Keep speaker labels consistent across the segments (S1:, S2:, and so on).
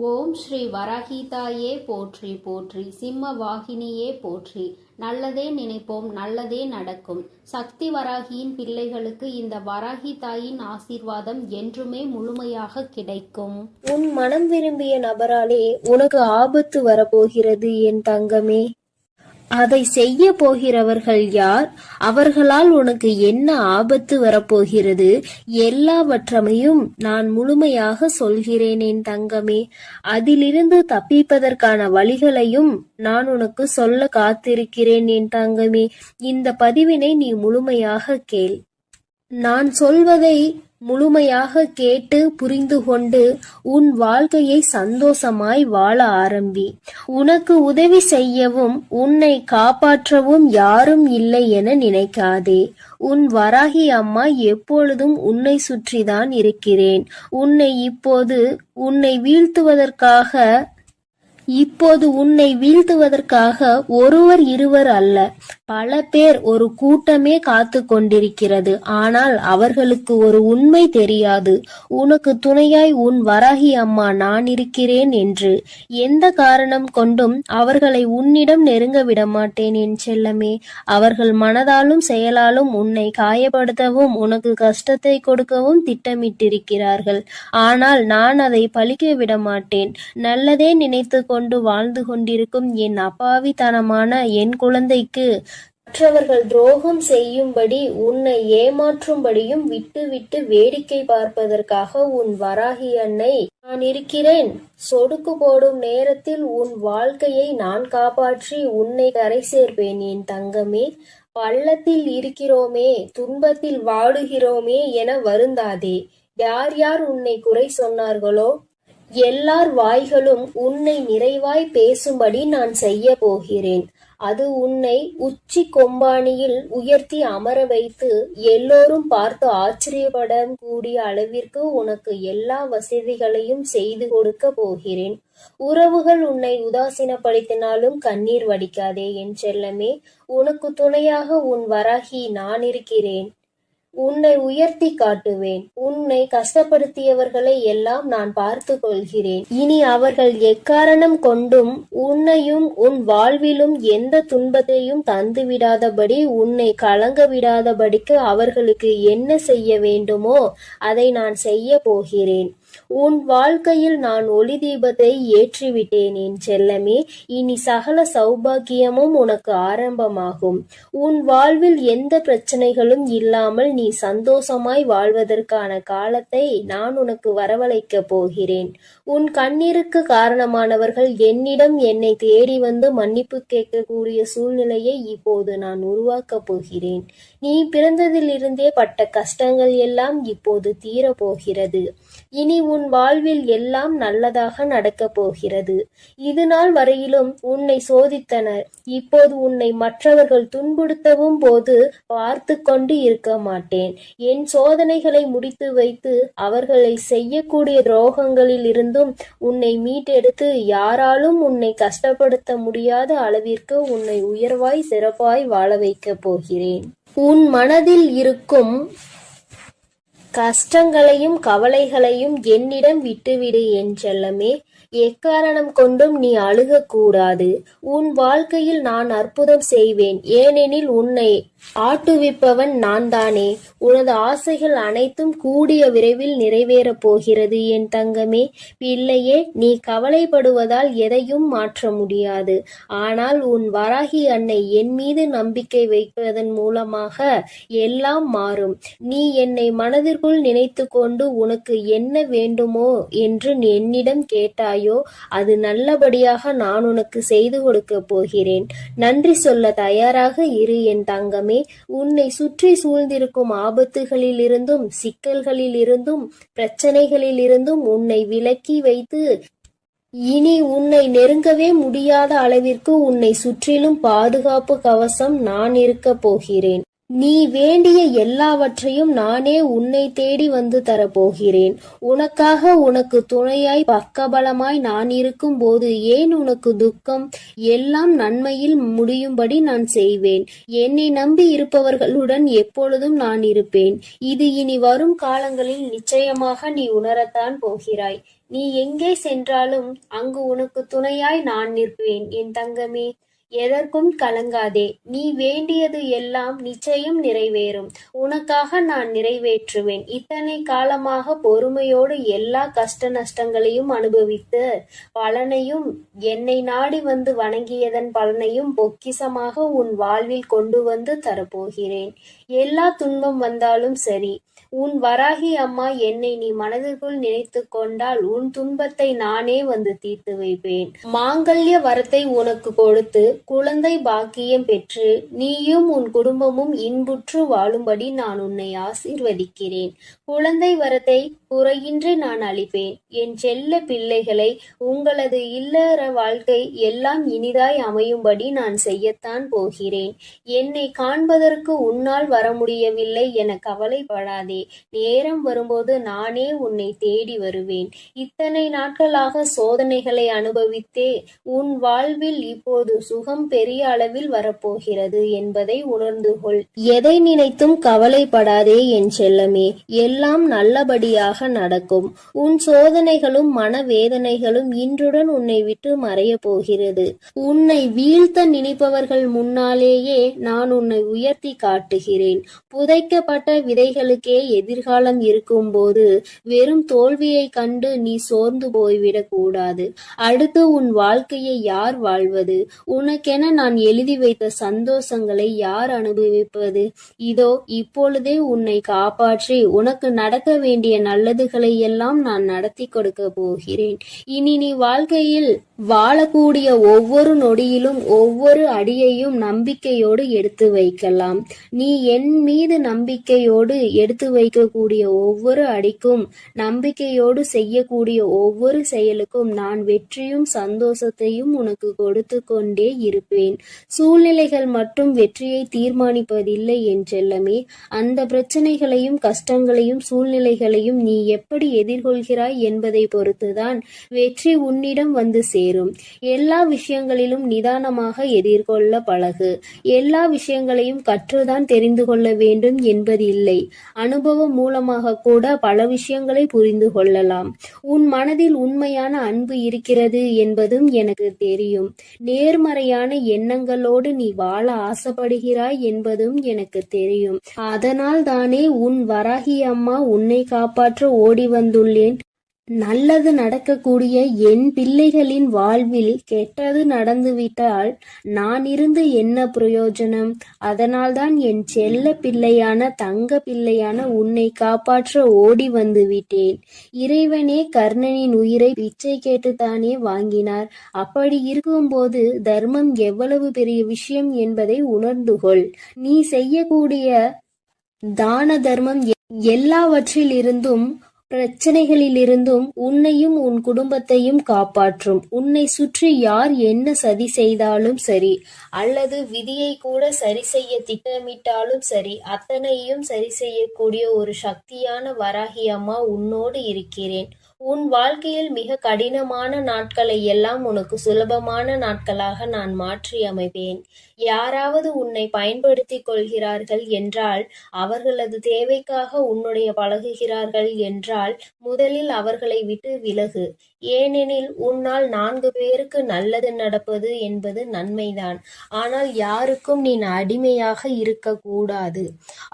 S1: ஓம் ஸ்ரீ வராகிதாயே போற்றி போற்றி, சிம்ம வாகினியே போற்றி. நல்லதே நினைப்போம், நல்லதே நடக்கும். சக்தி வராகியின் பிள்ளைகளுக்கு இந்த வராகி தாயின் ஆசீர்வாதம் என்றுமே முழுமையாக கிடைக்கும்.
S2: உன் மனம் விரும்பிய நபராலே உனக்கு ஆபத்து வரப்போகிறது என் தங்கமே. அதை செய்ய போகிறவர்கள் யார்? அவர்களால் உனக்கு என்ன ஆபத்து வரப்போகிறது? எல்லாவற்றையும் நான் முழுமையாக சொல்கிறேன் என் தங்கமே. அதிலிருந்து தப்பிப்பதற்கான வழிகளையும் நான் உனக்கு சொல்ல காத்திருக்கிறேன் என் தங்கமே. இந்த பதிவினை நீ முழுமையாக கேள். நான் சொல்வதை முழுமையாக கேட்டு புரிந்து கொண்டு உன் வாழ்க்கையை சந்தோஷமாய் வாழ ஆரம்பி. உனக்கு உதவி செய்யவும் உன்னை காப்பாற்றவும் யாரும் இல்லை என நினைக்காதே. உன் வராகி அம்மா எப்பொழுதும் உன்னை சுற்றிதான் இருக்கிறேன். இப்போது உன்னை வீழ்த்துவதற்காக ஒருவர் இருவர் அல்ல, பல பேர், ஒரு கூட்டமே காத்து கொண்டிருக்கிறது. ஆனால் அவர்களுக்கு ஒரு உண்மை தெரியாது. உனக்கு துணையாய் உன் வராகி அம்மா நான் இருக்கிறேன் என்று. எந்த காரணம் கொண்டும் அவர்களை உன்னிடம் நெருங்க விடமாட்டேன் என் செல்லமே. அவர்கள் மனதாலும் செயலாலும் உன்னை காயப்படுத்தவும் உனக்கு கஷ்டத்தை கொடுக்கவும் திட்டமிட்டிருக்கிறார்கள். ஆனால் நான் அதை பழிக்க விடமாட்டேன். நல்லதே நினைத்து கொண்டு வாழ்ந்து கொண்டிருக்கும் என் அப்பாவித்தனமான என் குழந்தைக்கு மற்றவர்கள் துரோகம் செய்யும்படி உன்னை ஏமாற்றும்படியும் விட்டு வேடிக்கை பார்ப்பதற்காக உன் வராகி அன்னை நான் இருக்கிறேன். சொடுக்கு போடும் நேரத்தில் உன் வாழ்க்கையை நான் காப்பாற்றி உன்னை கரை சேர்ப்பேன் என் தங்கமே. பள்ளத்தில் இருக்கிறோமே, துன்பத்தில் வாடுகிறோமே என வருந்தாதே. யார் யார் உன்னை குறை சொன்னார்களோ எல்லார் வாய்களும் உன்னை நிறைவாய் பேசும்படி நான் செய்ய போகிறேன். அது உன்னை உச்சி கொம்பானியில் உயர்த்தி அமர வைத்து எல்லோரும் பார்த்து ஆச்சரியப்பட கூடிய அளவிற்கு உனக்கு எல்லா வசதிகளையும் செய்து கொடுக்க போகிறேன். உறவுகள் உன்னை உதாசீனப்படுத்தினாலும் கண்ணீர் வடிக்காதே என் செல்லமே. உனக்கு துணையாக உன் வராகி நான் இருக்கிறேன். உன்னை உயர்த்தி காட்டுவேன். உன்னை கஷ்டப்படுத்தியவர்களை எல்லாம் நான் பார்த்து கொள்கிறேன். இனி அவர்கள் எக்காரணம் கொண்டும் உன்னையும் உன் வாழ்விலும் எந்த துன்பத்தையும் தந்து விடாதபடி, உன்னை கலங்க விடாதபடிக்கு அவர்களுக்கு என்ன செய்ய வேண்டுமோ அதை நான் செய்ய போகிறேன். உன் வாழ்க்கையில் நான் ஒளி தீபத்தை ஏற்றிவிட்டேன் என் செல்லமே. இனி சகல சௌபாகியமும் உனக்கு ஆரம்பமாகும். உன் வாழ்வில் எந்த பிரச்சனைகளும் இல்லாமல் நீ சந்தோஷமாய் வாழ்வதற்கான காலத்தை நான் உனக்கு வரவழைக்க போகிறேன். உன் கண்ணீருக்கு காரணமானவர்கள் என்னை தேடி வந்து மன்னிப்பு கேட்கக்கூடிய சூழ்நிலையை இப்போது நான் உருவாக்கப் போகிறேன். நீ பிறந்ததிலிருந்தே பட்ட கஷ்டங்கள் எல்லாம் இப்போது தீரப்போகிறது. இனி உன் வாழ்வில் எல்லாம் நல்லதாக நடக்கப் போகிறது. இது நாள் வரையிலும் உன்னை சோதித்தனர். இப்போது உன்னை மற்றவர்கள் துன்புறுத்தவும் போது பார்த்து கொண்டு இருக்க மாட்டேன். என் சோதனைகளை முடித்து வைத்து அவர்களை செய்யக்கூடிய துரோகங்களில் இருந்தும் உன்னை மீட்டெடுத்து யாராலும் உன்னை கஷ்டப்படுத்த முடியாத அளவிற்கு உன்னை உயர்வாய் சிறப்பாய் வாழ வைக்கப் போகிறேன். உன் மனதில் இருக்கும் கஷ்டங்களையும் கவலைகளையும் என்னிடம் விட்டுவிடு என் செல்லமே. எக்காரணம் கொண்டும் நீ அழுகக்கூடாது. உன் வாழ்க்கையில் நான் அற்புதம் செய்வேன். ஏனெனில் உன்னை ஆட்டுவிப்பவன் நான் தானே. உனது ஆசைகள் அனைத்தும் கூடிய விரைவில் நிறைவேறப் போகிறது என் தங்கமே. பிள்ளையே, நீ கவலைப்படுவதால் எதையும் மாற்ற முடியாது. ஆனால் உன் வராகி அன்னை என் மீது நம்பிக்கை வைப்பதன் மூலமாக எல்லாம் மாறும். நீ என்னை மனதிற்குள் நினைத்து கொண்டு உனக்கு என்ன வேண்டுமோ என்று என்னிடம் கேட்டாயோ அது நல்லபடியாக நான் உனக்கு செய்து கொடுக்க போகிறேன். நன்றி சொல்ல தயாராக இரு என் தங்கமே. உன்னை சுற்றி சூழ்ந்திருக்கும் ஆபத்துகளில் இருந்தும் சிக்கல்களில் இருந்தும் பிரச்சனைகளில் இருந்தும் உன்னை விலக்கி வைத்து இனி உன்னை நெருங்கவே முடியாத அளவிற்கு உன்னை சுற்றிலும் பாதுகாப்பு கவசம் நான் இருக்க போகிறேன். நீ வேண்டிய எல்லாவற்றையும் நானே உன்னை தேடி வந்து தரப்போகிறேன். உனக்காக உனக்கு துணையாய் பக்கபலமாய் நான் இருக்கும் போது ஏன் உனக்கு துக்கம்? எல்லாம் நன்மையில் முடியும்படி நான் செய்வேன். என்னை நம்பி இருப்பவர்களுடன் எப்பொழுதும் நான் இருப்பேன். இது இனி வரும் காலங்களில் நிச்சயமாக நீ உணரத்தான் போகிறாய். நீ எங்கே சென்றாலும் அங்கு உனக்கு துணையாய் நான் நிற்பேன் என் தங்கமே. எதற்கும் கலங்காதே. நீ வேண்டியது எல்லாம் நிச்சயம் நிறைவேறும். உனக்காக நான் நிறைவேற்றுவேன். இத்தனை காலமாக பொறுமையோடு எல்லா கஷ்ட நஷ்டங்களையும் அனுபவித்து பலனையும், என்னை நாடி வந்து வணங்கியதன் பலனையும் பொக்கிசமாக உன் வாழ்வில் கொண்டு வந்து தரப்போகிறேன். எல்லா துன்பம் வந்தாலும் சரி, உன் வராகி அம்மா என்னை நீ மனதிற்குள் நினைத்து கொண்டால் உன் துன்பத்தை நானே வந்து தீர்த்து வைப்பேன். மாங்கல்ய வரத்தை உனக்கு கொடுத்து குழந்தை பாக்கியம் பெற்று நீயும் உன் குடும்பமும் இன்புற்று வாழும்படி நான் உன்னை ஆசீர்வதிக்கிறேன். குழந்தை வரத்தை குறையின்றி நான் அளிப்பேன். என் செல்ல பிள்ளைகளை, உங்களது இல்லற வாழ்க்கை எல்லாம் இனிதாய் அமையும்படி நான் செய்யத்தான் போகிறேன். என்னை காண்பதற்கு உன்னால் வர முடியவில்லை என கவலைப்படாதே. நேரம் வரும்போது நானே உன்னை தேடி வருவேன். இத்தனை நாட்களாக சோதனைகளை அனுபவித்தே உன் வாழ்வில் இப்போது சுகம் பெரிய அளவில் வரப்போகிறது என்பதை உணர்ந்து கொள். எதை நினைத்தும் கவலைப்படாதே என் செல்லமே. எல்லாம் நல்லபடியாக நடக்கும். உன் சோதனைகளும் மனவேதனைகளும் இன்றுடன் உன்னை விட்டு மறைய போகிறது. உன்னை வீழ்த்த நினைப்பவர்கள் முன்னாலேயே நான் உன்னை உயர்த்தி காட்டுகிறேன். புதைக்கப்பட்ட விதைகளுக்கே எதிர்காலம் இருக்கும்போது வெறும் தோல்வியை கண்டு நீ சோர்ந்து போய்விடக் கூடாது. அடுத்து உன் வாழ்க்கையை யார் வாழ்வது? உனக்கென நான் எழுதி வைத்த சந்தோஷங்களை யார் அனுபவிப்பது? இதோ இப்பொழுதே உன்னை காப்பாற்றி உனக்கு நடக்க வேண்டிய நல்லதுகளை எல்லாம் நான் நடத்தி கொடுக்க போகிறேன். இனி நீ வாழ்க்கையில் வாழக்கூடிய ஒவ்வொரு நொடியிலும் ஒவ்வொரு அடியையும் நம்பிக்கையோடு எடுத்து வைக்கலாம். நீ என் மீது நம்பிக்கையோடு எடுத்து வைக்கக்கூடிய ஒவ்வொரு அடிக்கும், நம்பிக்கையோடு செய்யக்கூடிய ஒவ்வொரு செயலுக்கும் நான் வெற்றியும் சந்தோஷத்தையும் உனக்கு கொடுத்து கொண்டே இருப்பேன். சூழ்நிலைகள் மட்டும் வெற்றியை தீர்மானிப்பதில்லை என் செல்லமே. அந்த பிரச்சனைகளையும் கஷ்டங்களையும் சூழ்நிலைகளையும் நீ எப்படி எதிர்கொள்கிறாய் என்பதை பொறுத்துதான் வெற்றி உன்னிடம் வந்து சேரும். எல்லா விஷயங்களிலும் நிதானமாக எதிர்கொள்ள பழகு. எல்லா விஷயங்களையும் கற்றுதான் தெரிந்து கொள்ள வேண்டும் என்பதில்லை. அனுபவம் மூலமாக கூட பல விஷயங்களை புரிந்து கொள்ளலாம். உன் மனதில் உண்மையான அன்பு இருக்கிறது என்பதும் எனக்கு தெரியும். நேர்மறையான எண்ணங்களோடு நீ வாழ ஆசைப்படுகிறாய் என்பதும் எனக்கு தெரியும். அதனால் தானே உன் வராகி அம்மா உன்னை காப்பாற்ற ஓடி வந்துள்ளேன். நல்லது நடக்கக்கூடிய என் பிள்ளைகளின் வாழ்வில் கெட்டது நடந்துவிட்டால் நான் இருந்து என்ன பிரயோஜனம்? அதனால்தான் என் செல்ல பிள்ளையான தங்க பிள்ளையான உன்னை காப்பாற்ற ஓடி வந்து விட்டேன். இறைவனே கர்ணனின் உயிரை பிச்சை கேட்டுத்தானே வாங்கினார். அப்படி இருக்கும்போது தர்மம் எவ்வளவு பெரிய விஷயம் என்பதை உணர்ந்து கொள். நீ செய்யக்கூடிய தான தர்மம் எல்லாவற்றிலிருந்தும் பிரச்சனைகளிலிருந்தும் உன்னையும் உன் குடும்பத்தையும் காப்பாற்றும். உன்னை சுற்றி யார் என்ன சதி செய்தாலும் சரி, அல்லது விதியை கூட சரி செய்ய திட்டமிட்டாலும் சரி, அத்தனையும் சரி செய்யக்கூடிய ஒரு சக்தியான வராகி அம்மா உன்னோடு இருக்கிறேன். உன் வாழ்க்கையில் மிக கடினமான நாட்களை எல்லாம் உனக்கு சுலபமான நாட்களாக நான் மாற்றி அமைப்பேன். யாராவது உன்னை பயன்படுத்திக் கொள்கிறார்கள் என்றால், அவர்களது தேவைக்காக உன்னுடைய பழகுகிறார்கள் என்றால் முதலில் அவர்களை விட்டு விலகு. ஏனெனில் உன்னால் 4 பேருக்கு நல்லது நடப்பது என்பது நன்மைதான். ஆனால் யாருக்கும் நீ அடிமையாக இருக்கக்கூடாது.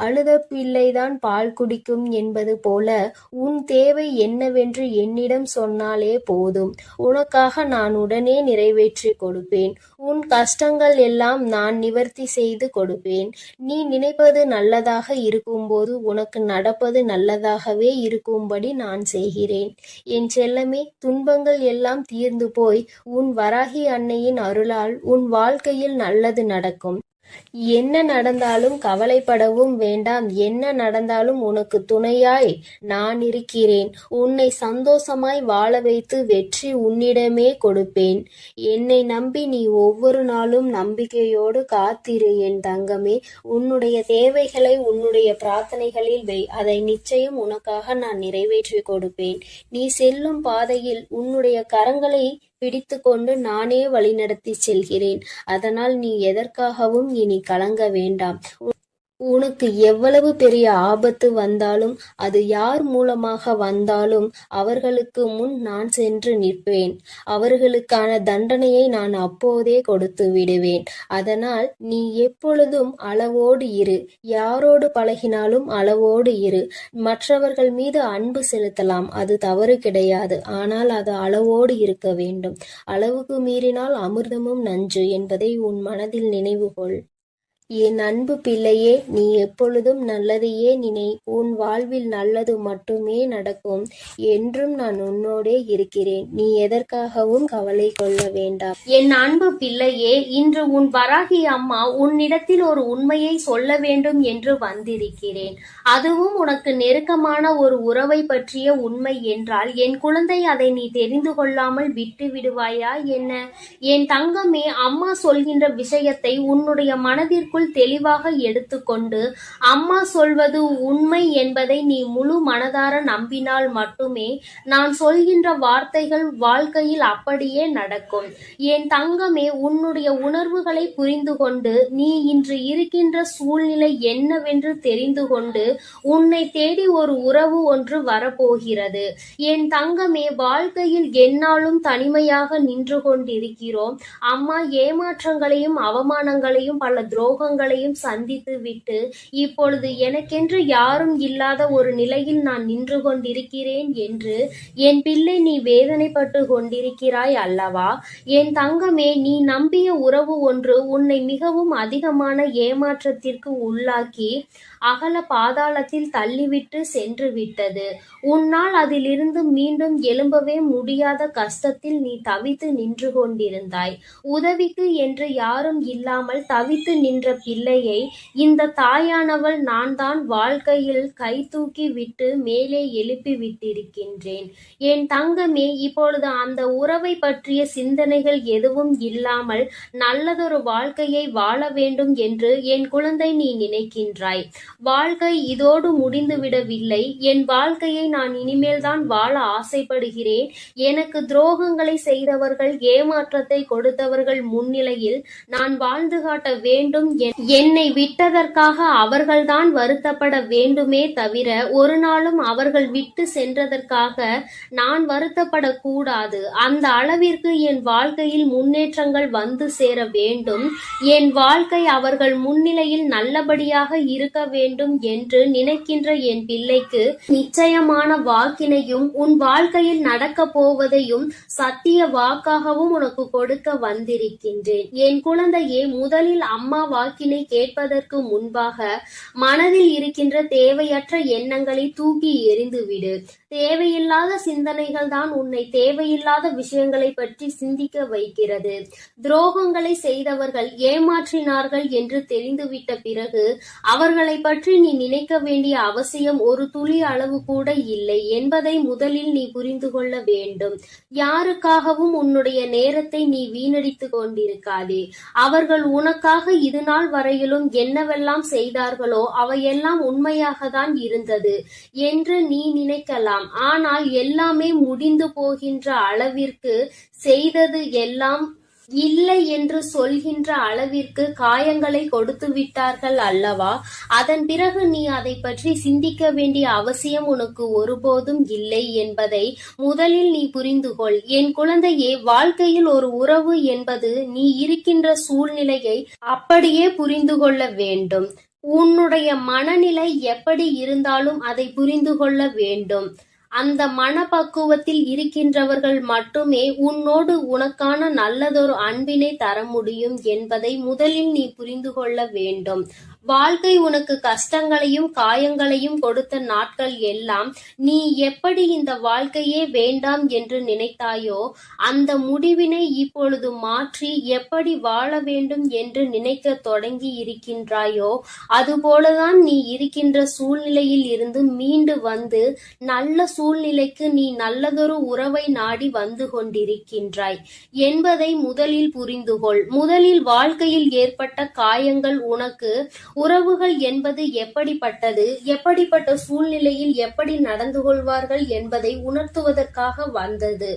S2: அழுத பிள்ளைதான் பால் குடிக்கும் என்பது போல உன் தேவை என்னவென்று என்னிடம் சொன்னாலே போதும். உனக்காக நான் உடனே நிறைவேற்றி கொடுப்பேன். உன் கஷ்டங்கள் எல்லாம் நான் நிவர்த்தி செய்து கொடுப்பேன். நீ நினைப்பது நல்லதாக இருக்கும்போது உனக்கு நடப்பது நல்லதாகவே இருக்கும்படி நான் செய்கிறேன். என் செல்லமே, துன்பங்கள் எல்லாம் தீர்ந்து போய் உன் வராகி அன்னையின் அருளால் உன் வாழ்க்கையில் நல்லது நடக்கும். என்ன நடந்தாலும் கவலைப்படவும் வேண்டாம். என்ன நடந்தாலும் உனக்கு துணையாய் நான் இருக்கிறேன். உன்னை சந்தோஷமாய் வாழ வைத்து வெற்றி உன்னிடமே கொடுப்பேன். என்னை நம்பி நீ ஒவ்வொரு நாளும் நம்பிக்கையோடு காத்திரு என் தங்கமே. உன்னுடைய தேவைகளை உன்னுடைய பிரார்த்தனைகளில் வை. அதை நிச்சயம் உனக்காக நான் நிறைவேற்றி கொடுப்பேன். நீ செல்லும் பாதையில் உன்னுடைய கரங்களை பிடித்து கொண்டு நானே வழிநடத்தி செல்கிறேன். அதனால் நீ எதற்காகவும் இனி கலங்க வேண்டாம். உனக்கு எவ்வளவு பெரிய ஆபத்து வந்தாலும், அது யார் மூலமாக வந்தாலும், அவர்களுக்கு முன் நான் சென்று நிற்பேன். அவர்களுக்கான தண்டனையை நான் அப்போதே கொடுத்து விடுவேன். அதனால் நீ எப்பொழுதும் அளவோடு இரு. யாரோடு பழகினாலும் அளவோடு இரு. மற்றவர்கள் மீது அன்பு செலுத்தலாம், அது தவறு கிடையாது. ஆனால் அது அளவோடு இருக்க வேண்டும். அளவுக்கு மீறினால் அமிர்தமும் நஞ்சு என்பதை உன் மனதில் நினைவு கொள். என் அன்பு பிள்ளையே, நீ எப்பொழுதும் நல்லதையே நினை. உன் வாழ்வில் நல்லது மட்டுமே நடக்கும். என்றும் நான் உன்னோடே இருக்கிறேன். நீ எதற்காகவும் கவலை கொள்ள வேண்டாம்.
S1: என் அன்பு பிள்ளையே, இன்று உன் வராகி அம்மா உன்னிடத்தில் ஒரு உண்மையை சொல்ல வேண்டும் என்று வந்திருக்கிறேன். அதுவும் உனக்கு நெருக்கமான ஒரு உறவை பற்றிய உண்மை என்றால், என் குழந்தை, அதை நீ தெரிந்து கொள்ளாமல் விட்டு விடுவாயா என்ன? என் தங்கமே, அம்மா சொல்கின்ற விஷயத்தை உன்னுடைய மனதிற்குள் தெளிவாக எடுத்துக்கொண்டு, அம்மா சொல்வது உண்மை என்பதை நீ முழு மனதார நம்பினால் மட்டுமே நான் சொல்கின்ற வார்த்தைகள் வாழ்க்கையில் அப்படியே நடக்கும். என் தங்கமே, உன்னுடைய உணர்வுகளை புரிந்து கொண்டு, நீ இன்று இருக்கின்ற சூழ்நிலை என்னவென்று தெரிந்து கொண்டு, உன்னை தேடி ஒரு உறவு ஒன்று வரப்போகிறது. என் தங்கமே, வாழ்க்கையில் எந்நாளும் தனிமையாக நின்று கொண்டிருக்கிறோம். அம்மா ஏமாற்றங்களையும் அவமானங்களையும் பல துரோகங்களையும் சந்தித்து விட்டு இப்பொழுது எனக்கென்று யாரும் இல்லாத ஒரு நிலையில் நான் நின்று கொண்டிருக்கிறேன் என்று என் பிள்ளை நீ வேதனைப்பட்டு கொண்டிருக்கிறாய் அல்லவா? என் தங்கமே, நீ நம்பிய உறவு ஒன்று உன்னை மிகவும் அதிகமான ஏமாற்றத்திற்கு உள்ளாக்கி அகல பாதாளத்தில் தள்ளிவிட்டு சென்று விட்டது. உன்னால் அதிலிருந்து மீண்டும் எழும்பவே முடியாத கஷ்டத்தில் நீ தவித்து நின்று கொண்டிருந்தாய். உதவிக்கு என்று யாரும் இல்லாமல் தவித்து நின்ற பிள்ளையை இந்த தாயானவள் நான் தான் வாழ்க்கையில் கை தூக்கி விட்டு மேலே எழுப்பி விட்டிருக்கின்றேன். என் தங்கமே, இப்பொழுது அந்த உறவை பற்றிய சிந்தனைகள் எதுவும் இல்லாமல் நல்லதொரு வாழ்க்கையை வாழ வேண்டும் என்று என் குழந்தை நீ நினைக்கின்றாய். வாழ்க்கை இதோடு முடிந்துவிடவில்லை. என் வாழ்க்கையை நான் இனிமேல் தான் வாழ ஆசைப்படுகிறேன். எனக்கு துரோகங்களை செய்தவர்கள், ஏமாற்றத்தை கொடுத்தவர்கள் முன்னிலையில் நான் வாழ்ந்து காட்ட வேண்டும். என்னை விட்டதற்காக அவர்கள்தான் வருத்தப்பட வேண்டுமே தவிர, ஒரு நாளும் அவர்கள் விட்டு சென்றதற்காக நான் வருத்தப்படக்கூடாது. அந்த அளவிற்கு என் வாழ்க்கையில் முன்னேற்றங்கள் வந்து சேர வேண்டும். என் வாழ்க்கை அவர்கள் முன்னிலையில் நல்லபடியாக இருக்க வேண்டும் என்று நினைக்கின்ற என் பிள்ளைக்கு நிச்சயமான வாக்கினையும் உன் வாழ்க்கையில் நடக்க போவதையும் சத்திய வாக்காகவும் உனக்கு கொடுக்க வந்திருக்கின்றேன். என் குழந்தையே, முதலில் அம்மா வாக்கினை கேட்பதற்கு முன்பாக மனதில் இருக்கின்ற தேவையற்ற எண்ணங்களை தூக்கி எறிந்துவிடு. தேவையில்லாத சிந்தனைகள் தான் உன்னை தேவையில்லாத விஷயங்களை பற்றி சிந்திக்க வைக்கிறது. துரோகங்களை செய்தவர்கள், ஏமாற்றினார்கள் என்று தெரிந்துவிட்ட பிறகு அவர்களை பற்றி நீ நினைக்க வேண்டிய அவசியம் ஒரு துளி அளவு கூட இல்லை என்பதை முதலில் நீ புரிந்து கொள்ள வேண்டும். யாருக்காகவும் உன்னுடைய நேரத்தை நீ வீணடித்து கொண்டிருக்காதே. அவர்கள் உனக்காக இதுநாள் வரையிலும் என்னவெல்லாம் செய்தார்களோ அவையெல்லாம் உண்மையாக தான் இருந்தது என்று நீ நினைக்கலாம். ஆனால் எல்லாமே முடிந்து போகின்ற அளவிற்கு செய்தது எல்லாம் இல்லை என்று சொல்கின்ற அளவிற்கு காயங்களை கொடுத்து விட்டார்கள் அல்லவா? அதன் பிறகு நீ அதை பற்றி சிந்திக்க வேண்டிய அவசியம் உனக்கு ஒருபோதும் இல்லை என்பதை முதலில் நீ புரிந்து கொள். என் குழந்தையே, வாழ்க்கையில் ஒரு உறவு என்பது நீ இருக்கின்ற சூழ்நிலையை அப்படியே புரிந்து கொள்ள வேண்டும். உன்னுடைய மனநிலை எப்படி இருந்தாலும் அதை புரிந்து கொள்ள வேண்டும். அந்த மனப்பக்குவத்தில் இருக்கின்றவர்கள் மட்டுமே உன்னோடு உனக்கான நல்லதொரு அன்பினை தர முடியும் என்பதை முதலில் நீ புரிந்து கொள்ள வேண்டும். வாழ்க்கை உனக்கு கஷ்டங்களையும் காயங்களையும் கொடுத்த நாட்கள் எல்லாம் நீ எப்படி இந்த வாழ்க்கையே வேண்டாம் என்று நினைத்தாயோ அந்த முடிவினை இப்பொழுது மாற்றி எப்படி வாழ வேண்டும் என்று நினைக்க தொடங்கி இருக்கின்றாயோ, அதுபோலதான் நீ இருக்கின்ற சூழ்நிலையில் இருந்து மீண்டு வந்து நல்ல சூழ்நிலைக்கு நீ நல்லதொரு உறவை நாடி வந்து கொண்டிருக்கின்றாய் என்பதை முதலில் புரிந்து கொள். முதலில் வாழ்க்கையில் ஏற்பட்ட காயங்கள் உனக்கு உறவுகள் என்பது எப்படிப்பட்டது, எப்படிப்பட்ட சூழ்நிலையில் எப்படி நடந்து கொள்வார்கள் என்பதை உணர்த்துவதற்காக வந்தது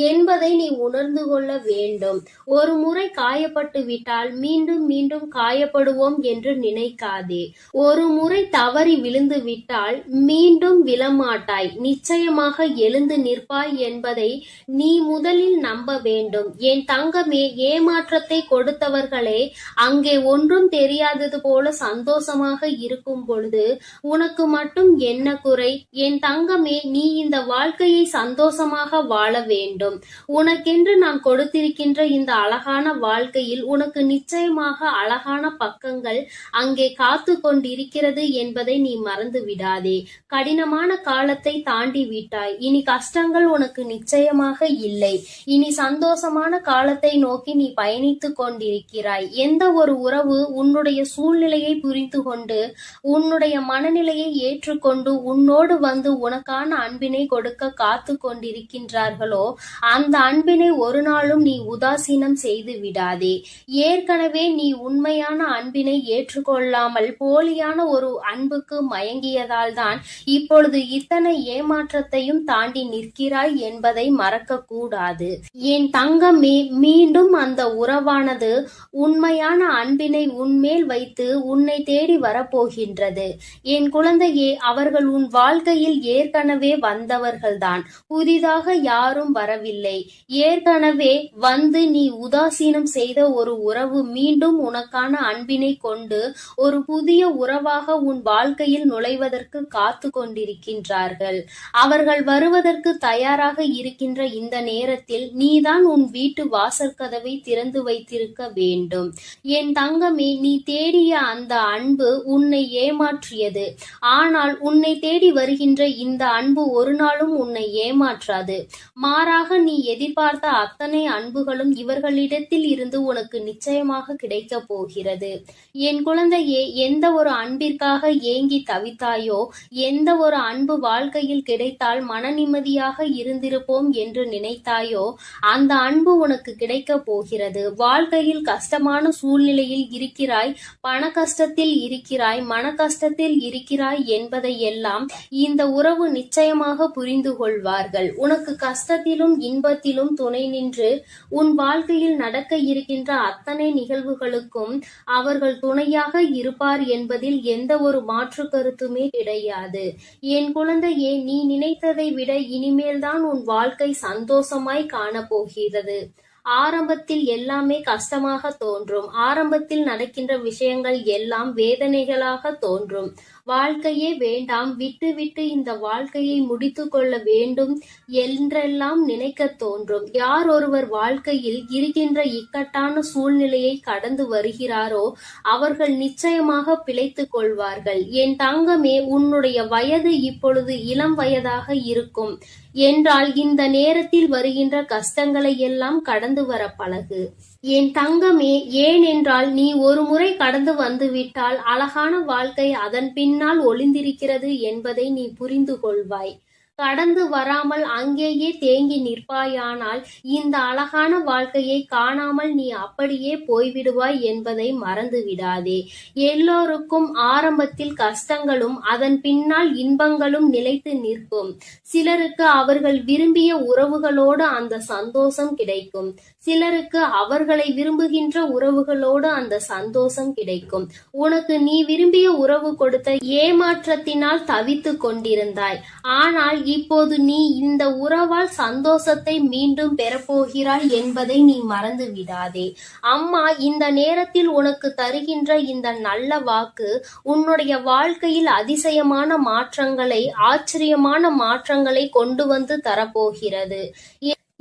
S1: என்பதை நீ உணர்ந்து கொள்ள வேண்டும். ஒரு முறை காயப்பட்டு விட்டால் மீண்டும் மீண்டும் காயப்படுவோம் என்று நினைக்காதே. ஒரு முறை தவறி விழுந்து விட்டால் மீண்டும் விழமாட்டாய், நிச்சயமாக எழுந்து நிற்பாய் என்பதை நீ முதலில் நம்ப வேண்டும். என் தங்கமே, ஏமாற்றத்தை கொடுத்தவர்களே அங்கே ஒன்றும் தெரியாதது போல சந்தோஷமாக இருக்கும் பொழுது உனக்கு மட்டும் என்ன குறை? என் தங்கமே, நீ இந்த வாழ்க்கையை சந்தோஷமாக வாழ வேண்டும். உனக்கென்று நான் கொடுத்திருக்கின்ற இந்த அழகான வாழ்க்கையில் உனக்கு நிச்சயமாக அழகான பக்கங்கள் அங்கே காத்து கொண்டிருக்கிறது என்பதை நீ மறந்து விடாதே. கடினமான காலத்தை தாண்டி விட்டாய், இனி கஷ்டங்கள் உனக்கு நிச்சயமாக இல்லை. இனி சந்தோஷமான காலத்தை நோக்கி நீ பயணித்துக் கொண்டிருக்கிறாய். எந்த ஒரு உறவு உன்னுடைய சூழ்நிலையை புரிந்து கொண்டு உன்னுடைய மனநிலையை ஏற்றுக்கொண்டு உன்னோடு வந்து உனக்கான அன்பினை கொடுக்க காத்து கொண்டிருக்கின்றார்களோ அந்த அன்பினை ஒரு நாளும் நீ உதாசீனம் செய்து விடாதே. ஏற்கனவே நீ உண்மையான அன்பினை ஏற்றுக்கொள்ளாமல் போலியான ஒரு அன்புக்கு மயங்கியதால் தான் இப்பொழுது இத்தனை ஏமாற்றத்தையும் தாண்டி நிற்கிறாய் என்பதை மறக்க கூடாது. என் தங்கமே, மீண்டும் அந்த உறவானது உண்மையான அன்பினை உன்மேல் வைத்து உன்னை தேடி வரப்போகின்றது. என் குழந்தையே, அவர்கள் உன் வாழ்க்கையில் ஏற்கனவே வந்தவர்கள்தான், புதிதாக யாரும் வரவில்லை. ஏற்கனவே வந்து நீ உதாசீனம் செய்த ஒரு உறவு மீண்டும் உனக்கான அன்பினை கொண்டு ஒரு புதிய உறவாக உன் வாழ்க்கையில் நுழைவதற்கு காத்து கொண்டிருக்கின்றார்கள். அவர்கள் வருவதற்கு தயாராக இருக்கின்ற இந்த நேரத்தில் நீதான் உன் வீட்டு வாசற்கதவை திறந்து வைத்திருக்க வேண்டும். என் தங்கமே, நீ தேடிய அந்த அன்பு உன்னை ஏமாற்றியது. ஆனால் உன்னை தேடி வருகின்ற இந்த அன்பு ஒரு நாளும் உன்னை ஏமாற்றாது. மாறாக நீ எதிர்பார்த்த அத்தனை அன்புகளும் இவர்களிடத்தில் இருந்து உனக்கு நிச்சயமாக கிடைக்க போகிறது. என் குழந்தையே, எந்த ஒரு அன்பிற்காக ஏங்கி தவித்தாயோ, எந்த ஒரு அன்பு வாழ்க்கையில் கிடைத்தால் மன நிம்மதியாக இருந்திருப்போம் என்று நினைத்தாயோ அந்த அன்பு உனக்கு கிடைக்க போகிறது. வாழ்க்கையில் கஷ்டமான சூழ்நிலையில் இருக்கிறாய், பண கஷ்டத்தில் இருக்கிறாய், மன கஷ்டத்தில் இருக்கிறாய் என்பதை எல்லாம் இந்த உறவு நிச்சயமாக புரிந்து கொள்வார்கள். உனக்கு கஷ்டத்திலும் இன்பத்திலும் துணை நின்று உன் வாழ்க்கையில் நடக்க இருக்கின்ற அத்தனை நிகழ்வுகளுக்கும் அவர்கள் துணையாக இருப்பார் என்பதில் எந்த ஒரு மாற்று கருத்துமே கிடையாது. என் குழந்தையே, நீ நினைத்ததை விட இனிமேல்தான் உன் வாழ்க்கை சந்தோஷமாய் காணப்போகிறது. ஆரம்பத்தில் எல்லாமே கஷ்டமாக தோன்றும். ஆரம்பத்தில் நடக்கின்ற விஷயங்கள் எல்லாம் வேதனைகளாக தோன்றும். வாழ்க்கையே வேண்டாம், விட்டு விட்டு இந்த வாழ்க்கையை முடித்து கொள்ள வேண்டும் என்றெல்லாம் நினைக்க தோன்றும். யார் ஒருவர் வாழ்க்கையில் இருக்கின்ற இக்கட்டான சூழ்நிலையை கடந்து வருகிறாரோ அவர்கள் நிச்சயமாக பிழைத்துக் கொள்வார்கள். என் தங்கமே, உன்னுடைய வயது இப்பொழுது இளம் வயதாக இருக்கும் என்றால் இந்த நேரத்தில் வருகின்ற கஷ்டங்களை எல்லாம் கடந்து வர பழகு. என் தங்கமே, ஏனென்றால் நீ ஒரு முறை கடந்து வந்துவிட்டால் அழகான வாழ்க்கை அதன் பின்னால் ஒளிந்திருக்கிறது என்பதை நீ புரிந்து கொள்வாய். கடந்து வராமல் அங்கேயே தேங்கி நிற்பாயானால் இந்த அழகான வாழ்க்கையை காணாமல் நீ அப்படியே போய்விடுவாய் என்பதை மறந்து விடாதே. எல்லோருக்கும் ஆரம்பத்தில் கஷ்டங்களும் அதன் பின்னால் இன்பங்களும் நிலைத்து நிற்கும். சிலருக்கு அவர்கள் விரும்பிய உறவுகளோடு அந்த சந்தோஷம் கிடைக்கும். சிலருக்கு அவர்களை விரும்புகின்ற உறவுகளோடு அந்த சந்தோஷம் கிடைக்கும். உனக்கு நீ விரும்பிய உறவு கொடுத்த ஏமாற்றத்தினால் தவித்து கொண்டிருந்தாய். ஆனால் இப்போது நீ இந்த உறவால் சந்தோஷத்தை மீண்டும் பெறப்போகிறாய் என்பதை நீ மறந்து விடாதே. அம்மா இந்த நேரத்தில் உனக்கு தருகின்ற இந்த நல்ல வாக்கு உன்னுடைய வாழ்க்கையில் அதிசயமான மாற்றங்களை, ஆச்சரியமான மாற்றங்களை கொண்டு வந்து தரப்போகிறது.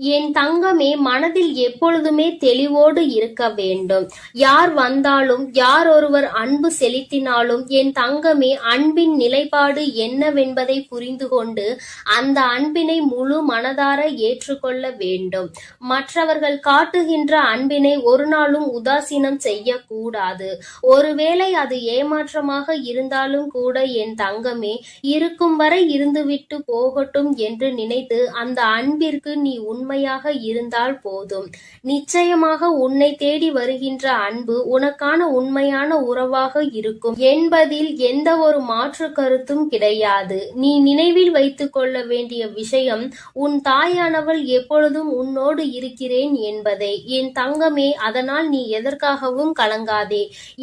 S1: என் தங்கமே, மனதில் எப்பொழுதுமே தெளிவோடு இருக்க வேண்டும். யார் வந்தாலும், யார் ஒருவர் அன்பு செலுத்தினாலும் என் தங்கமே, அன்பின் நிலைப்பாடு என்னவென்பதை புரிந்து கொண்டு அந்த அன்பினை முழு மனதார ஏற்றுக்கொள்ள வேண்டும். மற்றவர்கள் காட்டுகின்ற அன்பினை ஒரு நாளும் உதாசீனம் செய்யக்கூடாது. ஒருவேளை அது ஏமாற்றமாக இருந்தாலும் கூட என் தங்கமே, இருக்கும் வரை இருந்துவிட்டு போகட்டும் என்று நினைத்து அந்த அன்பிற்கு நீ உண்மை
S2: உண்மையாக இருந்தால் போதும். நிச்சயமாக உன்னை தேடி வருகின்ற அன்பு உனக்கான உண்மையான உறவாக இருக்கும் என்பதில் எந்த ஒரு மாற்று கருத்தும் கிடையாது. நீ நினைவில் வைத்துக் கொள்ள வேண்டிய விஷயம், உன் தாயானவள் எப்பொழுதும் உன்னோடு இருக்கிறேன் என்பதை. என் தங்கமே, அதனால் நீ எதற்காகவும் கலங்காதே.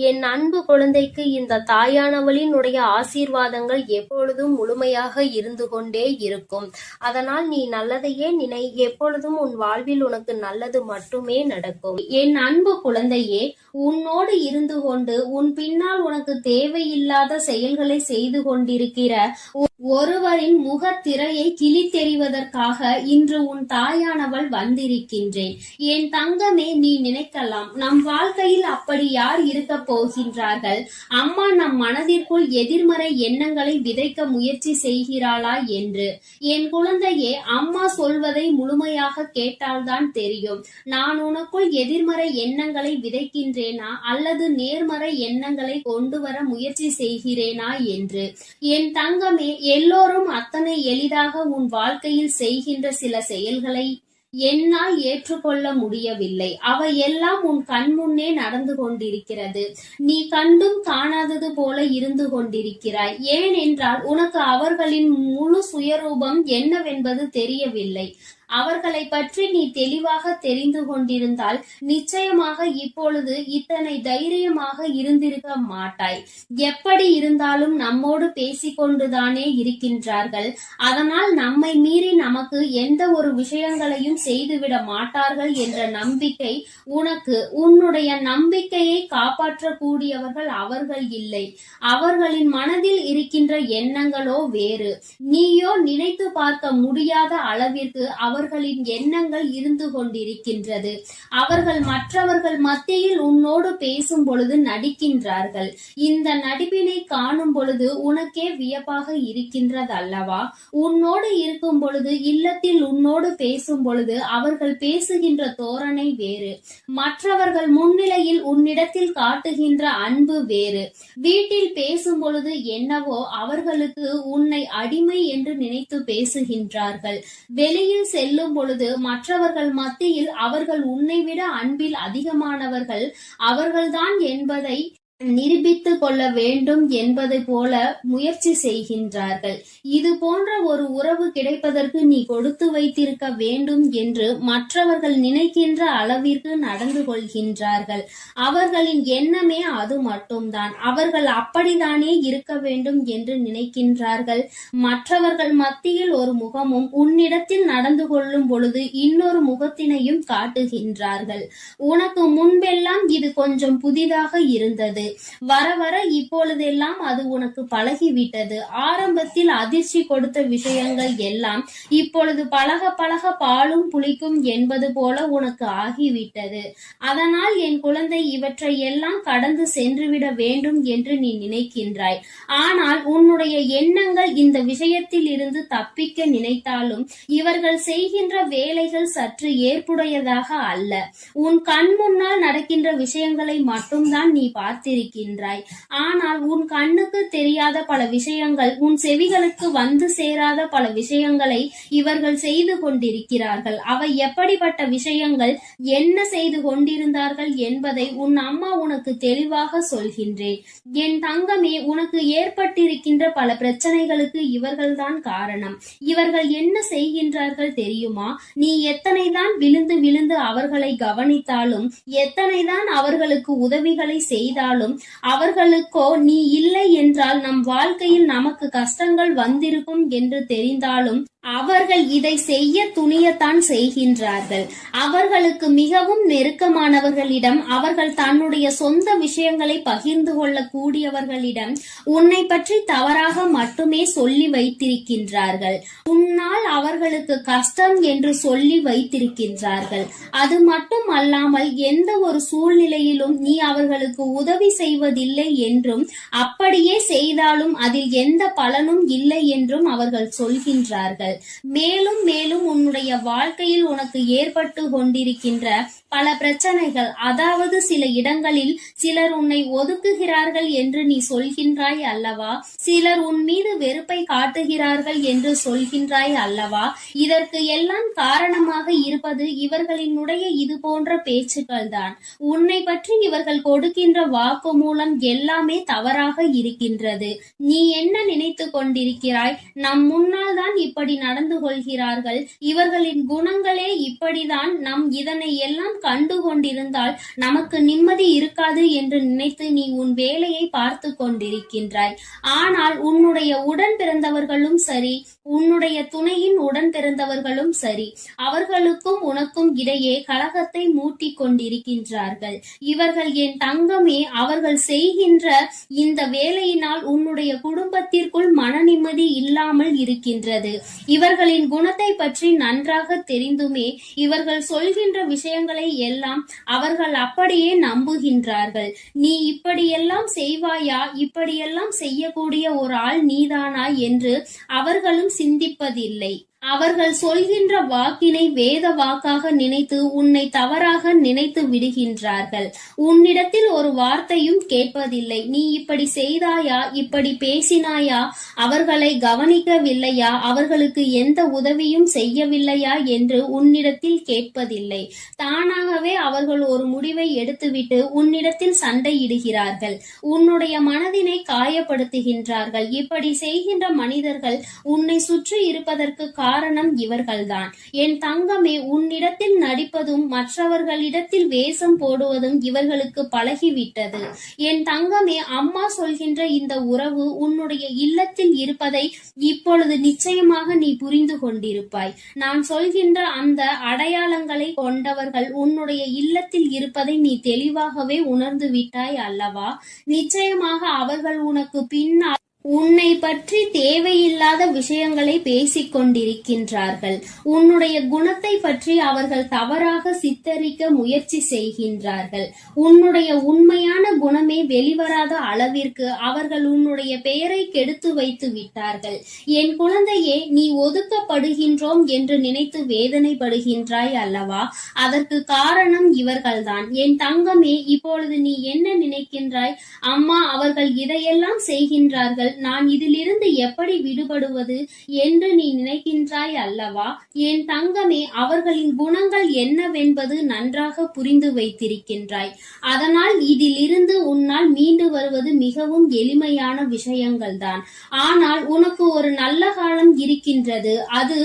S2: என் அன்பு குழந்தைக்கு இந்த தாயானவளினுடைய ஆசீர்வாதங்கள் எப்பொழுதும் முழுமையாக இருந்து கொண்டே இருக்கும். அதனால் நீ நல்லதையே நினை. எப்பொழுதும் உன் வாழ்வில் உனக்கு நல்லது மட்டுமே நடக்கும். என் அன்பு குழந்தையே, உன்னோடு இருந்து கொண்டு உன் பின்னால் உனக்கு தேவையில்லாத செயல்களை செய்து கொண்டிருக்கிற ஒருவரின் முகத்திரையை கிழித்தெறிவதற்காக இன்று உன் தாயானவள் வந்திருக்கின்றேன். என் தங்கமே, நீ நினைக்கலாம், நம் வாழ்க்கையில் அப்படி யார் இருக்க போகின்றார்கள்? அம்மா நம் மனதிற்குள் எதிர்மறை எண்ணங்களை விதைக்க முயற்சி செய்கிறாளா என்று. என் குழந்தையே, அம்மா சொல்வதை முழுமையாக கேட்டால்தான் தெரியும். நான் உனக்குள் எதிர்மறை எண்ணங்களை விதைக்கின்றேனா அல்லது நேர்மறை எண்ணங்களை கொண்டு வர முயற்சி செய்கிறேனா என்று. என் தங்கமே, எல்லோரும் அத்தனை எளிதாக உன் வாழ்க்கையில் செய்கின்ற சில செயல்களை என்னால் ஏற்றுக்கொள்ள முடியவில்லை. அவை எல்லாம் உன் கண் முன்னே நடந்து கொண்டிருக்கிறது. நீ கண்டும் காணாதது போல இருந்து கொண்டிருக்கிறாய். ஏனென்றால் உனக்கு அவர்களின் முழு சுயரூபம் என்னவென்பது தெரியவில்லை. அவர்களை பற்றி நீ தெளிவாக தெரிந்து கொண்டிருந்தால் நிச்சயமாக இப்பொழுது இத்தனை தைரியமாக இருந்திருக்க மாட்டாய். எப்படி இருந்தாலும் நம்மோடு பேசிக்கொண்டுதானே இருக்கின்றார்கள். அதனால் நம்மை மீறி நமக்கு எந்த ஒரு விஷயங்களையும் செய்துவிட மாட்டார்கள் என்ற நம்பிக்கை உனக்கு. உன்னுடைய நம்பிக்கையை காப்பாற்றக்கூடியவர்கள் அவர்கள் இல்லை. அவர்களின் மனதில் இருக்கின்ற எண்ணங்களோ வேறு. நீயோ நினைத்து பார்க்க முடியாத அளவிற்கு அவர்களின் எண்ணங்கள் இருந்து கொண்டிருக்கின்றது. அவர்கள் மற்றவர்கள் மத்தியில் உன்னோடு பேசும் பொழுது நடிக்கின்றார்கள். இந்த நடிப்பினை காணும் பொழுது உனக்கே வியப்பாக இருக்கின்றது அல்லவா? உன்னோடு இருக்கும் பொழுது, இல்லத்தில் உன்னோடு பேசும் பொழுது அவர்கள் பேசுகின்ற தோரணை வேறு. மற்றவர்கள் முன்னிலையில் உன்னிடத்தில் காட்டுகின்ற அன்பு வேறு. வீட்டில் பேசும் பொழுது என்னவோ அவர்களுக்கு உன்னை அடிமை என்று நினைத்து பேசுகின்றார்கள். வெளியில் செல்லும் பொழுது மற்றவர்கள் மத்தியில் அவர்கள் உன்னை விட அன்பில் அதிகமானவர்கள் அவர்கள்தான் என்பதை நிரூபித்துக் கொள்ள வேண்டும் என்பதை போல முயற்சி செய்கின்றார்கள். இது போன்ற ஒரு உறவு கிடைப்பதற்கு நீ கொடுத்து வைத்திருக்க வேண்டும் என்று மற்றவர்கள் நினைக்கின்ற அளவிற்கு நடந்து கொள்கின்றார்கள். அவர்களின் எண்ணமே அது மட்டும்தான். அவர்கள் அப்படித்தானே இருக்க வேண்டும் என்று நினைக்கின்றார்கள். மற்றவர்கள் மத்தியில் ஒரு முகமும் உன்னிடத்தில் நடந்து கொள்ளும் பொழுது இன்னொரு முகத்தினையும் காட்டுகின்றார்கள். உனக்கு முன்பெல்லாம் இது கொஞ்சம் புதிதாக இருந்தது. வர வர இப்பொழுதெல்லாம் அது உனக்கு பழகிவிட்டது. ஆரம்பத்தில் அதிர்ச்சி கொடுத்த விஷயங்கள் எல்லாம் இப்பொழுது பழக பழக பாலும் புளிக்கும் என்பது போல உனக்கு ஆகிவிட்டது. அதனால் என் குழந்தை, இவற்றை எல்லாம் கடந்து சென்றுவிட வேண்டும் என்று நீ நினைக்கின்றாய். ஆனால் உன்னுடைய எண்ணங்கள் இந்த விஷயத்தில் இருந்து தப்பிக்க நினைத்தாலும் இவர்கள் செய்கின்ற வேலைகள் சற்று ஏற்புடையதாக அல்ல. உன் கண் முன்னால் நடக்கின்ற விஷயங்களை மட்டும்தான் நீ பார்த்திருக்கிறாய். ஆனால் உன் கண்ணுக்கு தெரியாத பல விஷயங்கள், உன் செவிகளுக்கு வந்து சேராத பல விஷயங்களை இவர்கள் செய்து கொண்டிருக்கிறார்கள். அவை எப்படிப்பட்ட விஷயங்கள், என்ன செய்து கொண்டிருந்தார்கள் என்பதை உன் அம்மா உனக்கு தெளிவாக சொல்கின்றேன். என் தங்கமே, உனக்கு ஏற்பட்டிருக்கின்ற பல பிரச்சனைகளுக்கு இவர்கள்தான் காரணம். இவர்கள் என்ன செய்கின்றார்கள் தெரியுமா? நீ எத்தனைதான் விழுந்து விழுந்து அவர்களை கவனித்தாலும், எத்தனைதான் அவர்களுக்கு உதவிகளை செய்தாலும், அவர்களுக்கோ நீ இல்லை என்றால் நம் வாழ்க்கையில் நமக்கு கஷ்டங்கள் வந்திருக்கும் என்று தெரிந்தாலும் அவர்கள் இதை செய்ய துணியத்தான் செய்கின்றார்கள். அவர்களுக்கு மிகவும் நெருக்கமானவர்களிடம், அவர்கள் தன்னுடைய சொந்த விஷயங்களை பகிர்ந்து கொள்ள கூடியவர்களிடம் உன்னை பற்றி தவறாக மட்டுமே சொல்லி வைத்திருக்கின்றார்கள். உன்னால் அவர்களுக்கு கஷ்டம் என்று சொல்லி வைத்திருக்கின்றார்கள். அது மட்டும் அல்லாமல் எந்த ஒரு சூழ்நிலையிலும் நீ அவர்களுக்கு உதவி
S1: செய்வதில்லை என்றும், அப்படியே செய்தாலும் அதில் எந்த பலனும் இல்லை என்றும் அவர்கள் சொல்கின்றார்கள். மேலும் மேலும் உன்னுடைய வாழ்க்கையில் உனக்கு ஏற்பட்டு கொண்டிருக்கின்ற பல பிரச்சனைகள், அதாவது சில இடங்களில் சிலர் உன்னை ஒதுக்குகிறார்கள் என்று நீ சொல்கின்றாய் அல்லவா, சிலர் உன் மீது வெறுப்பை காட்டுகிறார்கள் என்று சொல்கின்றாய் அல்லவா, இதற்கு எல்லாம் காரணமாக இருப்பது இவர்களினுடைய இது போன்ற பேச்சுக்கள் தான். உன்னை பற்றி இவர்கள் கொடுக்கின்ற வாக்கு மூலம் எல்லாமே தவறாக இருக்கின்றது. நீ என்ன நினைத்து கொண்டிருக்கிறாய்? நம் முன்னால் தான் இப்படி நடந்து கொள்கிறார்கள், இவர்களின் குணங்களே இப்படிதான், நம் இதனை எல்லாம் கண்டு கொண்டிருந்தால் நமக்கு நிம்மதி இருக்காது என்று நினைத்து நீ உன் வேலையை பார்த்து கொண்டிருக்கின்றாய். ஆனால் உன்னுடைய உடன் பிறந்தவர்களும் சரி, உன்னுடைய துணையின் உடன் பிறந்தவர்களும் சரி, அவர்களுக்கும் உனக்கும் இடையே கலகத்தை மூட்டி கொண்டிருக்கின்றார்கள். இவர்கள் என் தங்கமே, அவர்கள் செய்கின்ற இந்த வேலையினால் உன்னுடைய குடும்பத்திற்குள் மன நிம்மதி இல்லாமல் இருக்கின்றது. இவர்களின் குணத்தை பற்றி நன்றாக தெரிந்துமே இவர்கள் சொல்கின்ற விஷயங்களை எல்லாம் அவர்கள் அப்படியே நம்புகின்றார்கள். நீ இப்படியெல்லாம் செய்வாயா, இப்படியெல்லாம் செய்யக்கூடிய ஒரு ஆள் நீதானா என்று அவர்களும் சிந்திப்பதில்லை. அவர்கள் சொல்கின்ற வாக்கினை வேத வாக்காக நினைத்து உன்னை தவறாக நினைத்து விடுகின்றார்கள். உன்னிடத்தில் ஒரு வார்த்தையும் கேட்பதில்லை. நீ இப்படி செய்தாயா, இப்படி பேசினாயா, அவர்களை கவனிக்கவில்லையா, அவர்களுக்கு எந்த உதவியும் செய்யவில்லையா என்று உன்னிடத்தில் கேட்பதில்லை. தானாகவே அவர்கள் ஒரு முடிவை எடுத்துவிட்டு உன்னிடத்தில் சண்டையிடுகிறார்கள், உன்னுடைய மனதினை காயப்படுத்துகின்றார்கள். இப்படி செய்கின்ற மனிதர்கள் உன்னை சுற்றி இருப்பதற்கு காரணம் இவர்கள்தான். என் தங்கமே, உன்னிடத்தில் நடிப்பதும் மற்றவர்களிடத்தில் வேஷம் போடுவதும் இவர்களுக்கு பழகிவிட்டது. என் தங்கமே, அம்மா சொல்கின்ற இந்த உறவு உன்னுடைய இல்லத்தில் இருப்பதை இப்பொழுது நிச்சயமாக நீ புரிந்து கொண்டிருப்பாய். நான் சொல்கின்ற அந்த அடையாளங்களை கொண்டவர்கள் உன்னுடைய இல்லத்தில் இருப்பதை நீ தெளிவாகவே உணர்ந்து விட்டாய் அல்லவா? நிச்சயமாக அவர்கள் உனக்கு பின்னால் உன்னை பற்றி தேவையில்லாத விஷயங்களை பேசிக் கொண்டிருக்கின்றார்கள். உன்னுடைய குணத்தை பற்றி அவர்கள் தவறாக சித்தரிக்க முயற்சி செய்கின்றார்கள். உன்னுடைய உண்மையான குணமே வெளிவராத அளவிற்கு அவர்கள் உன்னுடைய பெயரை கெடுத்து வைத்து விட்டார்கள். என் குழந்தையே, நீ ஒதுக்கப்படுகின்றோம் என்று நினைத்து வேதனைப்படுகின்றாய் அல்லவா? அதற்கு காரணம் இவர்கள்தான். என் தங்கமே, இப்பொழுது நீ என்ன நினைக்கின்றாய்? அம்மா, அவர்கள் இதையெல்லாம் செய்கின்றார்கள், நான் இதிலிருந்து எப்படி விடுபடுவது என்று நீ நினைக்கின்றாய் அல்லவா? என் தங்கமே, அவர்களின் குணங்கள் என்னவென்பது நன்றாக புரிந்து வைத்திருக்கின்றாய். அதனால் இதிலிருந்து உன்னால் மீண்டு வருவது மிகவும் எளிமையான விஷயங்கள் தான். ஆனால் உனக்கு ஒரு நல்ல காலம் இருக்கின்றது. அது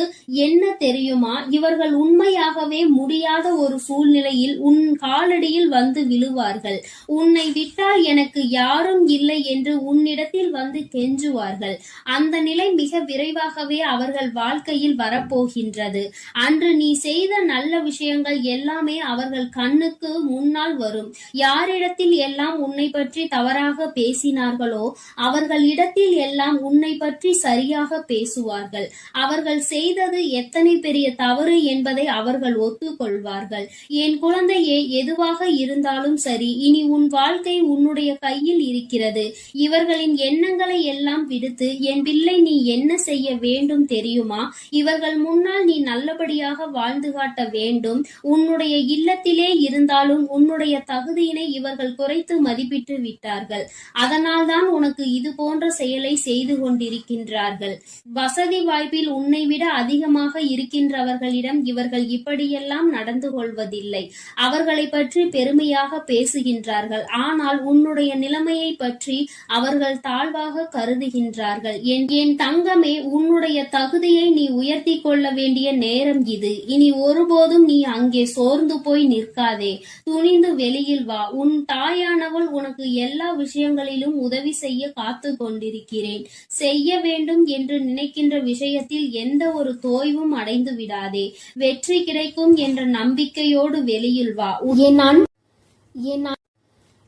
S1: என்ன தெரியுமா? இவர்கள் உண்மையாகவே முடியாத ஒரு சூழ்நிலையில் உன் காலடியில் வந்து விழுவார்கள். உன்னை விட்டால் எனக்கு யாரும் இல்லை என்று உன்னிடத்தில் வந்து கெஞ்சுவார்கள். அந்த நிலை மிக விரைவாகவே அவர்கள் வாழ்க்கையில் வரப்போகின்றது. அன்று நீ செய்த நல்ல விஷயங்கள் எல்லாமே அவர்கள் கண்ணுக்கு முன்னால் வரும். யாரிடத்தில் எல்லாம் உன்னை பற்றி தவறாக பேசினார்களோ அவர்களிடத்தில் எல்லாம் உன்னை பற்றி சரியாக பேசுவார்கள். அவர்கள் செய்தது எத்தனை பெரிய தவறு என்பதை அவர்கள் ஒத்துக்கொள்வார்கள். என் குழந்தையே, எதுவாக இருந்தாலும் சரி, இனி உன் வாழ்க்கை உன்னுடைய கையில் இருக்கிறது. இவர்களின் எண்ணங்களை எல்லாம் விடுத்து, என் பிள்ளை, நீ என்ன செய்ய வேண்டும் தெரியுமா? இவர்கள் முன்னால் நீ நல்லபடியாக வாழ்ந்து காட்ட வேண்டும். உன்னுடைய இல்லத்திலே இருந்தாலும் உன்னுடைய தகுதியினை இவர்கள் குறைத்து மதிப்பிட்டு விட்டார்கள். அதனால் தான் உனக்கு இது போன்ற செயலை செய்து கொண்டிருக்கின்றார்கள். வசதி வாய்ப்பில் உன்னை விட அதிகமாக இருக்கின்றவர்களிடம் இவர்கள் இப்படியெல்லாம் நடந்து கொள்வதில்லை. அவர்களை பற்றி பெருமையாக பேசுகின்றார்கள். ஆனால் உன்னுடைய நிலைமையை பற்றி அவர்கள் தாழ்வாக கருதுகின்றார்கள். என் தங்கமே, உன்னுடைய தகுதியை நீ உயர்த்தி கொள்ள வேண்டிய நேரம் இது. இனி ஒருபோதும் நீ அங்கே சோர்ந்து போய் நிற்காதே. துணிந்து வெளியில் வா. உன் தாயானவள் உனக்கு எல்லா விஷயங்களிலும் உதவி செய்ய காத்து கொண்டிருக்கிறேன். செய்ய வேண்டும் என்று நினைக்கின்ற விஷயத்தில் எந்த ஒரு தோய்வும் அடைந்து விடாதே. வெற்றி கிடைக்கும் என்ற நம்பிக்கையோடு வெளியில் வா.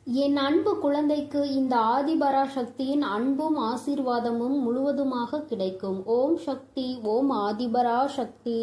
S1: என் அன்பு குழந்தைக்கு இந்த ஆதிபரா சக்தியின் அன்பும் ஆசீர்வாதமும் முழுவதுமாக கிடைக்கும். ஓம் சக்தி, ஓம் ஆதிபரா சக்தி.